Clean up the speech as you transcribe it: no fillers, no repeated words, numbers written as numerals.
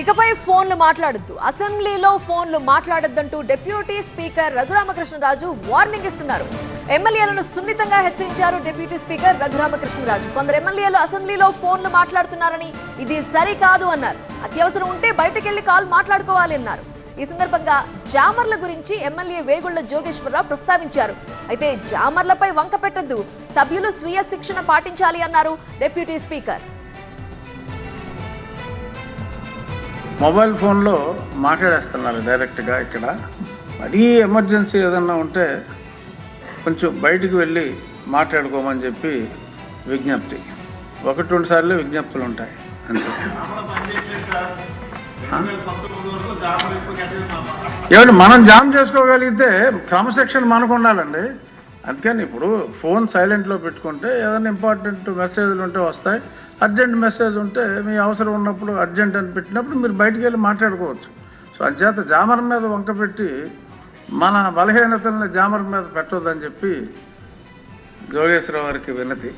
ఇకపై ఫోన్లు మాట్లాడొద్దు, అసెంబ్లీలో ఫోన్లు మాట్లాడొద్దంటూ డిప్యూటీ స్పీకర్ రఘురామకృష్ణరాజు వార్నింగ్ ఇస్తున్నారు. ఎమ్మెల్యేలను సున్నితంగా హెచ్చరించారు డిప్యూటీ స్పీకర్ రఘురామకృష్ణరాజు. కొందరు ఎమ్మెల్యేలు అసెంబ్లీలో ఫోన్లు మాట్లాడుతున్నారని, ఇది సరికాదు అన్నారు. అత్యవసరం ఉంటే బయటకెళ్లి కాల్ మాట్లాడుకోవాలి అన్నారు. ఈ సందర్భంగా జామర్ల గురించి ఎమ్మెల్యే వేగుళ్ల జోగేశ్వరరావు ప్రస్తావించారు. అయితే జామర్లపై వంక పెట్టొద్దు, సభ్యులు స్వీయ శిక్షణ పాటించాలి అన్నారు డిప్యూటీ స్పీకర్. మొబైల్ ఫోన్లో మాట్లాడేస్తున్నారు డైరెక్ట్గా. ఇక్కడ మరీ ఎమర్జెన్సీ ఏదన్నా ఉంటే కొంచెం బయటికి వెళ్ళి మాట్లాడుకోమని చెప్పి విజ్ఞప్తి. 1-2 సార్లు విజ్ఞప్తులు ఉంటాయి అంతే. ఏమంటే మనం జామ్ చేసుకోగలిగితే క్రమశిక్షణ మనకు ఉండాలండి. అందుకని ఇప్పుడు ఫోన్ సైలెంట్లో పెట్టుకుంటే ఏదైనా ఇంపార్టెంట్ మెసేజ్లు ఉంటే వస్తాయి. అర్జెంట్ మెసేజ్ ఉంటే మీ అవసరం ఉన్నప్పుడు అర్జెంట్ అని పెట్టినప్పుడు మీరు బయటికి వెళ్ళి మాట్లాడుకోవచ్చు. సో అంచేత జామర్ మీద వంక పెట్టి మన బలహీనతల్ని జామర్ మీద పెట్టొద్దని చెప్పి జోగేశ్వరరావు గారికి వినతి.